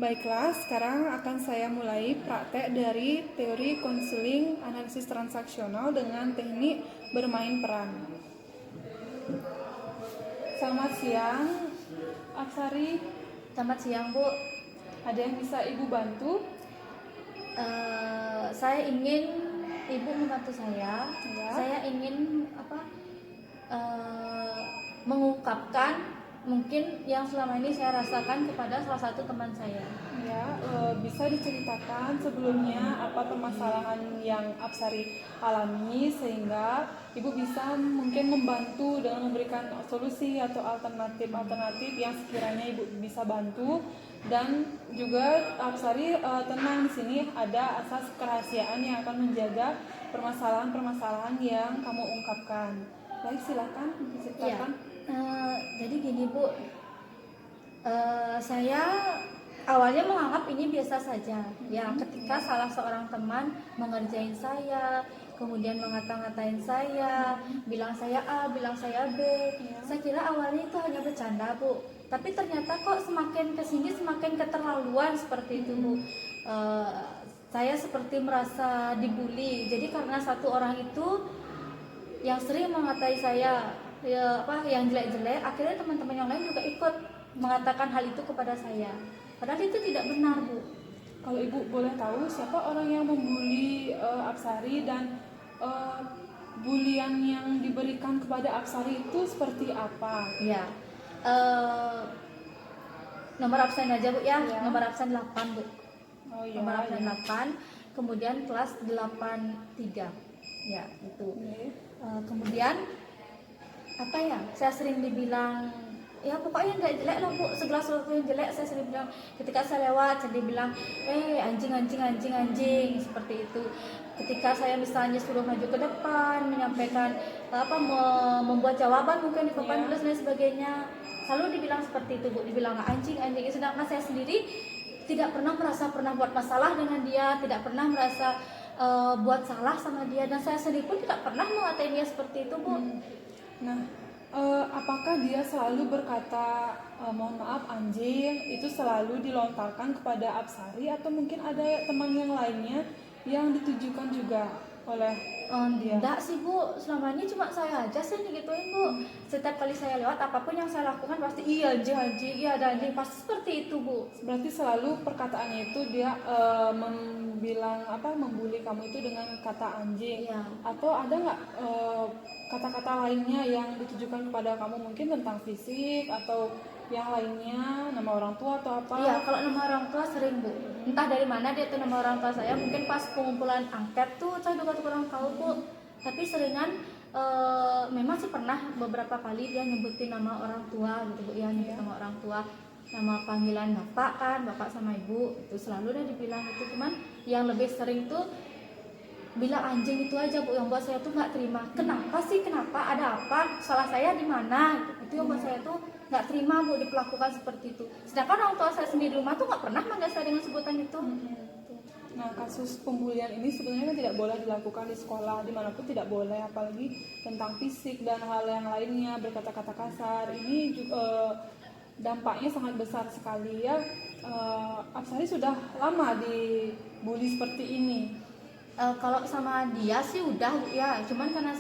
Baiklah, sekarang akan saya mulai praktek dari teori konseling analisis transaksional dengan teknik bermain peran. Selamat siang, Apsari. Selamat siang, Bu. Ada yang bisa Ibu bantu? Saya ingin Ibu membantu saya. Ya. Saya ingin mengungkapkan mungkin yang selama ini saya rasakan kepada salah satu teman saya. Ya, bisa diceritakan sebelumnya apa permasalahan yang Apsari alami sehingga Ibu bisa mungkin membantu dengan memberikan solusi atau alternatif yang sekiranya Ibu bisa bantu. Dan juga Apsari tenang, di sini ada asas kerahasiaan yang akan menjaga permasalahan-permasalahan yang kamu ungkapkan. Baik, silakan diceritakan. Jadi gini, Bu. Saya awalnya menganggap ini biasa saja. Ya, ketika salah seorang teman mengerjain saya, kemudian mengata-ngatain saya, bilang saya A, bilang saya B. Saya kira awalnya itu hanya bercanda, Bu. Tapi ternyata kok semakin kesini semakin keterlaluan seperti itu, Bu. Saya seperti merasa dibully. Jadi karena satu orang itu yang sering mengatai saya, yang jelek-jelek, akhirnya teman-teman yang lain juga ikut mengatakan hal itu kepada saya. Padahal itu tidak benar, Bu. Kalau Ibu boleh tahu siapa orang yang membuli Apsari dan bulian yang diberikan kepada Apsari itu seperti apa? Ya, nomor absen aja, Bu, ya. Nomor absen 8, Bu. Oh, ya, Nomor absen ya. 8, kemudian kelas 83. Ya, itu. Kemudian saya sering dibilang, ya pokoknya nggak jelek lah, Bu, segala sesuatu yang jelek saya sering bilang. Ketika saya lewat saya dibilang anjing seperti itu. Ketika saya misalnya suruh maju ke depan menyampaikan membuat jawaban mungkin di papan tulis dan sebagainya, selalu dibilang seperti itu, Bu, dibilang anjing. Sedangkan saya sendiri tidak pernah merasa buat masalah dengan dia, tidak pernah merasa buat salah sama dia, dan saya sendiri pun tidak pernah mengatain dia seperti itu, Bu. Nah, apakah dia selalu berkata mohon maaf anjing itu selalu dilontarkan kepada Apsari atau mungkin ada teman yang lainnya yang ditujukan juga oleh dia? Enggak sih, Bu, selama ini cuma saya aja sih digituin, Bu. Setiap kali saya lewat apapun yang saya lakukan pasti iya anjing, iya ada anjing, pasti seperti itu, Bu. Berarti selalu perkataannya itu dia membuli kamu itu dengan kata anjing. Iya. Atau ada nggak kata-kata lainnya yang ditujukan kepada kamu mungkin tentang fisik atau yang lainnya, nama orang tua atau apa? Iya, kalau nama orang tua sering, Bu. Entah dari mana dia tuh nama orang tua saya, mungkin pas pengumpulan angket tuh saya juga kurang tahu, Bu. Tapi seringan memang sih pernah beberapa kali dia nyebutin nama orang tua gitu, Bu. Ya, nyebutin nama orang tua, nama panggilan bapak kan, bapak sama ibu, itu selalu udah dibilang itu. Cuman yang lebih sering tuh bilang anjing itu aja, Bu, yang buat saya tuh nggak terima. Kenapa sih, kenapa, ada apa, salah saya di mana? Itu yang buat saya tuh nggak terima, Bu, diperlakukan seperti itu. Sedangkan orang tua saya sendiri di rumah tuh nggak pernah manggil saya dengan sebutan itu. Nah, kasus pembulian ini sebenarnya kan tidak boleh dilakukan di sekolah, dimanapun tidak boleh, apalagi tentang fisik dan hal yang lainnya, berkata-kata kasar. Ini juga dampaknya sangat besar sekali ya. Apsari sudah lama dibully seperti ini. Kalau sama dia sih udah, ya, cuman karena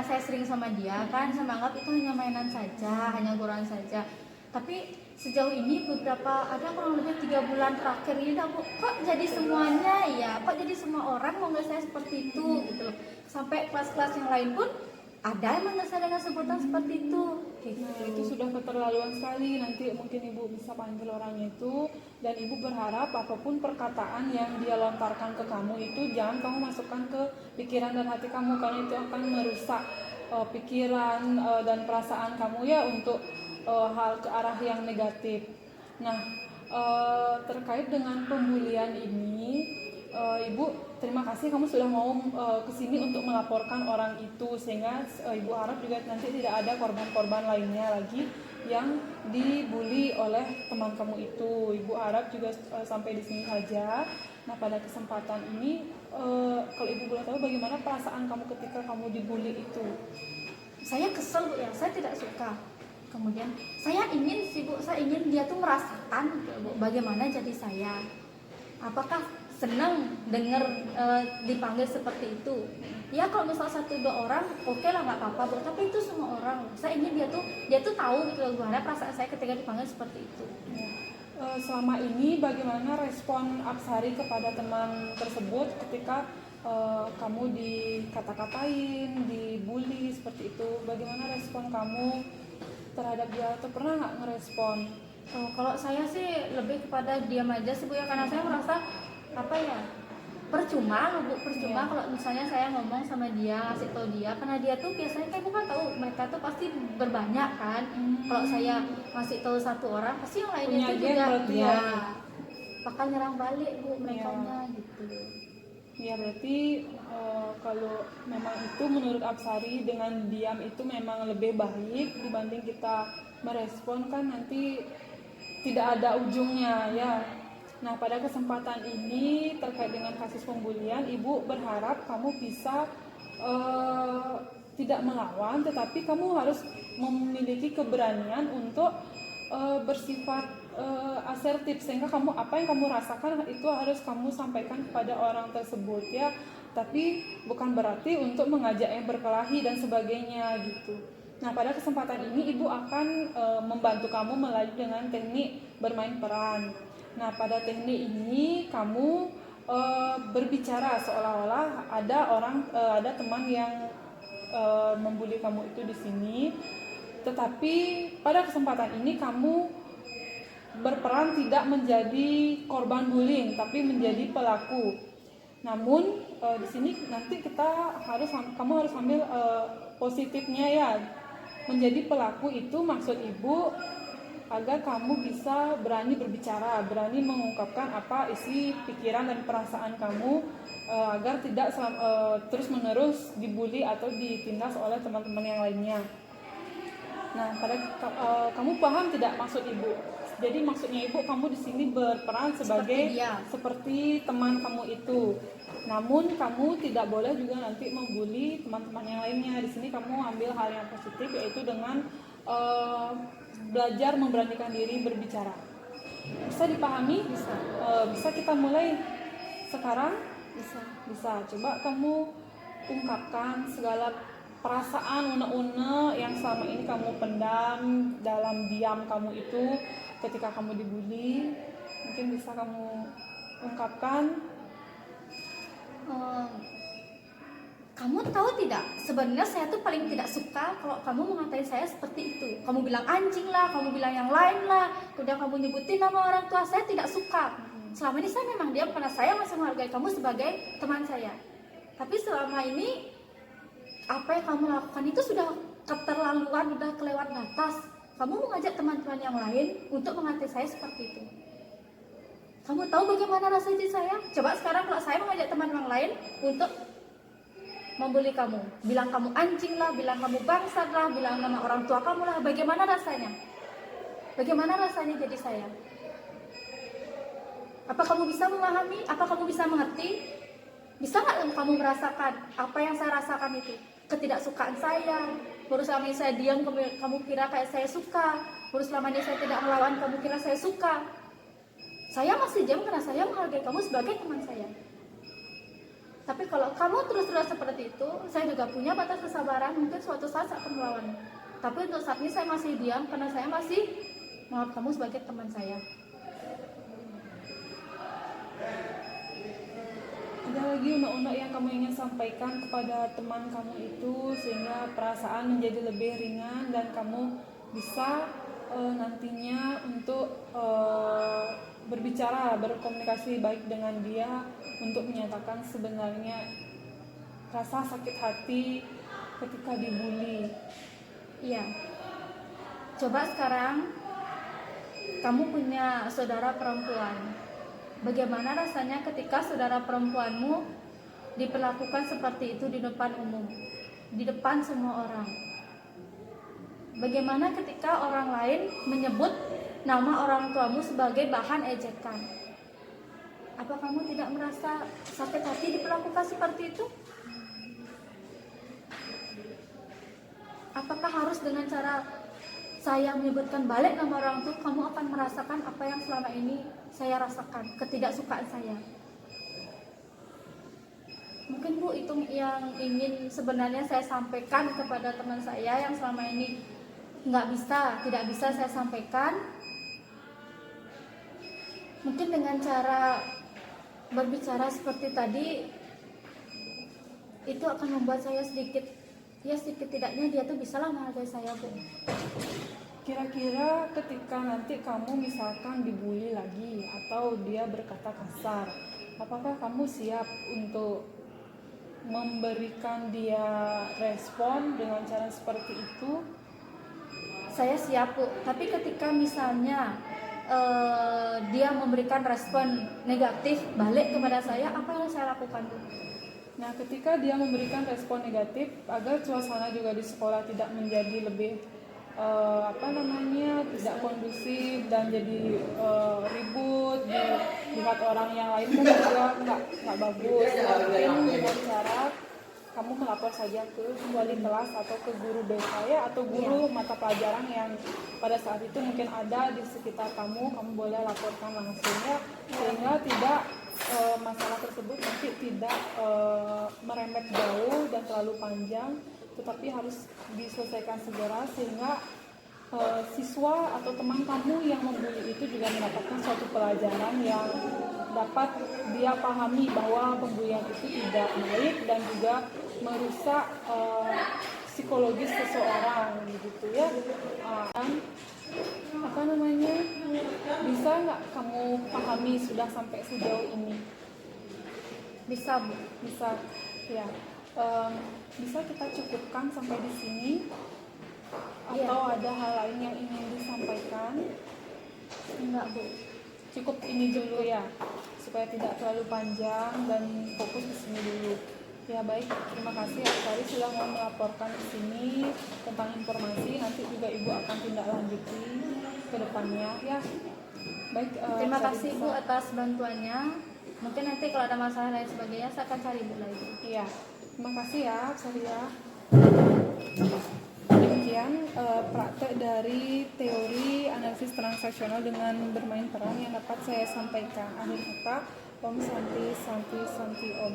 saya sering sama dia kan, saya menganggap itu hanya mainan saja, hanya guruan saja. Tapi sejauh ini ada kurang lebih 3 bulan terakhir ini, Bu, kok jadi semuanya ya, kok jadi semua orang manggil saya seperti itu gitu loh. Sampai kelas-kelas yang lain pun ada yang manggil saya dengan sebutan seperti itu. Nah, itu sudah keterlaluan sekali. Nanti mungkin Ibu bisa panggil orangnya itu, dan Ibu berharap apapun perkataan yang dia lontarkan ke kamu itu jangan kamu masukkan ke pikiran dan hati kamu, karena itu akan merusak pikiran dan perasaan kamu ya untuk hal ke arah yang negatif. Nah, terkait dengan pembulian ini, Ibu terima kasih kamu sudah mau kesini untuk melaporkan orang itu, sehingga Ibu harap juga nanti tidak ada korban-korban lainnya lagi yang dibully oleh teman kamu itu. Ibu harap juga sampai di sini saja. Nah, pada kesempatan ini kalau Ibu boleh tahu bagaimana perasaan kamu ketika kamu dibully itu? Saya kesel, Bu, ya, saya tidak suka. Kemudian saya ingin sih Bu, saya ingin dia tuh merasakan gitu, Bu, bagaimana jadi saya. Apakah senang dengar dipanggil seperti itu? Ya kalau misal 1-2 orang, oke lah nggak apa-apa Bu. Tapi itu semua orang. Saya ingin dia tuh tahu gitu gimana perasaan saya ketika dipanggil seperti itu. Selama ini bagaimana respon Apsari kepada teman tersebut ketika kamu dikata-katain, dibully seperti itu? Bagaimana respon kamu terhadap dia, atau pernah nggak ngerespon? Kalau saya sih lebih kepada diam aja sih Bu ya, karena saya merasa apa ya, percuma kalau misalnya saya ngomong sama dia, ngasih tahu dia, karena dia tuh biasanya kayak bukan tahu, mereka tuh pasti berbanyak kan. Kalau saya ngasih tahu 1 orang, pasti yang lainnya Punya itu geng juga berarti ya ya. bakal nyerang balik Bu merekanya gitu. Ya berarti kalau memang itu menurut Apsari dengan diam itu memang lebih baik dibanding kita merespon, kan nanti tidak ada ujungnya ya. Nah pada kesempatan ini terkait dengan kasus pembulian, Ibu berharap kamu bisa tidak melawan, tetapi kamu harus memiliki keberanian untuk bersifat asertif, sehingga kamu apa yang kamu rasakan itu harus kamu sampaikan kepada orang tersebut ya, tapi bukan berarti untuk mengajak yang berkelahi dan sebagainya gitu. Nah pada kesempatan ini Ibu akan membantu kamu melalui dengan teknik bermain peran. Nah pada teknik ini kamu berbicara seolah-olah ada teman yang membuli kamu itu di sini, tetapi pada kesempatan ini kamu berperan tidak menjadi korban bullying tapi menjadi pelaku. Namun di sini nanti kamu harus ambil positifnya ya. Menjadi pelaku itu maksud Ibu agar kamu bisa berani berbicara, berani mengungkapkan apa isi pikiran dan perasaan kamu, agar tidak terus-menerus dibully atau ditindas oleh teman-teman yang lainnya. Nah, kamu paham tidak maksud Ibu? Jadi maksudnya Ibu, kamu di sini berperan seperti teman kamu itu. Namun kamu tidak boleh juga nanti membuli teman-teman yang lainnya. Di sini kamu ambil hal yang positif, yaitu dengan belajar memberanikan diri berbicara. Bisa dipahami? Bisa kita mulai sekarang? Bisa. Coba kamu ungkapkan segala perasaan unek-unek yang selama ini kamu pendam dalam diam kamu itu ketika kamu dibully. Mungkin bisa kamu ungkapkan. Kamu tahu tidak, sebenarnya saya tuh paling tidak suka kalau kamu mengatain saya seperti itu. Kamu bilang anjing lah, kamu bilang yang lain lah, kemudian kamu nyebutin nama orang tua. Saya tidak suka. Selama ini saya memang diam karena saya masih menghargai kamu sebagai teman saya. Tapi selama ini apa yang kamu lakukan itu sudah keterlaluan, sudah kelewat batas. Kamu mengajak teman-teman yang lain untuk mengatai saya seperti itu. Kamu tahu bagaimana rasanya saya? Coba sekarang kalau saya mengajak teman yang lain untuk membuli kamu, bilang kamu anjing lah, bilang kamu bangsat lah, bilang nama orang tua kamu lah, bagaimana rasanya? Bagaimana rasanya jadi saya? Apa kamu bisa memahami? Apa kamu bisa mengerti? Bisa nggak kamu merasakan apa yang saya rasakan itu? Ketidaksukaan saya, baru selama ini saya diam, kamu kira kayak saya suka. Baru selama ini saya tidak melawan, kamu kira saya suka. Saya masih diam karena saya menghargai kamu sebagai teman saya. Tapi kalau kamu terus-terus seperti itu, saya juga punya batas kesabaran, mungkin suatu saat saya akan melawan. Tapi untuk saat ini saya masih diam karena saya masih menganggap kamu sebagai teman saya. Ada lagi unek-unek yang kamu ingin sampaikan kepada teman kamu itu sehingga perasaan menjadi lebih ringan dan kamu bisa nantinya untuk berbicara, berkomunikasi baik dengan dia untuk menyatakan sebenarnya rasa sakit hati ketika dibully. Iya. Coba sekarang kamu punya saudara perempuan. Bagaimana rasanya ketika saudara perempuanmu diperlakukan seperti itu di depan umum, di depan semua orang? Bagaimana ketika orang lain menyebut nama orang tuamu sebagai bahan ejekan? Apa kamu tidak merasa sakit hati diperlakukan seperti itu? Apakah harus dengan cara saya menyebutkan balik nama orang itu, kamu akan merasakan apa yang selama ini saya rasakan, ketidaksukaan saya. Mungkin Bu, itu yang ingin sebenarnya saya sampaikan kepada teman saya yang selama ini tidak bisa saya sampaikan. Mungkin dengan cara berbicara seperti tadi itu akan membuat saya sedikit tidaknya dia tuh bisalah menghargai saya, Bu. Kira-kira ketika nanti kamu misalkan dibully lagi atau dia berkata kasar, apakah kamu siap untuk memberikan dia respon dengan cara seperti itu? Saya siap, Bu. Tapi ketika misalnya dia memberikan respon negatif balik kepada saya, apa yang saya lakukan, Bu? Nah, ketika dia memberikan respon negatif, agar suasana juga di sekolah tidak menjadi lebih tidak kondusif dan jadi ribut, dilihat orang yang lain kan juga nggak bagus. Mungkin dengan cara kamu melapor saja ke wali kelas atau ke guru BK atau guru mata pelajaran yang pada saat itu mungkin ada di sekitar kamu boleh laporkan langsung ya, sehingga tidak masalah tersebut nanti tidak merembet jauh dan terlalu panjang, tetapi harus diselesaikan segera sehingga siswa atau teman kamu yang membuli itu juga mendapatkan suatu pelajaran yang dapat dia pahami bahwa pembulian itu tidak baik dan juga merusak psikologis seseorang gitu ya. Bisa nggak kamu pahami sudah sampai sejauh ini? Bisa, Bu. Bisa ya. Bisa kita cukupkan sampai di sini atau ada hal lain yang ingin disampaikan? Enggak, Bu. Cukup ini dulu ya, supaya tidak terlalu panjang dan fokus di sini dulu. Ya baik, terima kasih Astari sudah mau melaporkan di sini tentang informasi. Nanti juga Ibu akan tindak lanjuti ke depannya ya. Baik, terima kasih Bu atas bantuannya. Mungkin nanti kalau ada masalah lain sebagainya saya akan cari Bu lagi. Iya, terima kasih ya Astari ya. Demikian praktek dari teori analisis transaksional dengan bermain peran yang dapat saya sampaikan. Akhir kata, Om Santi Santi Santi Om.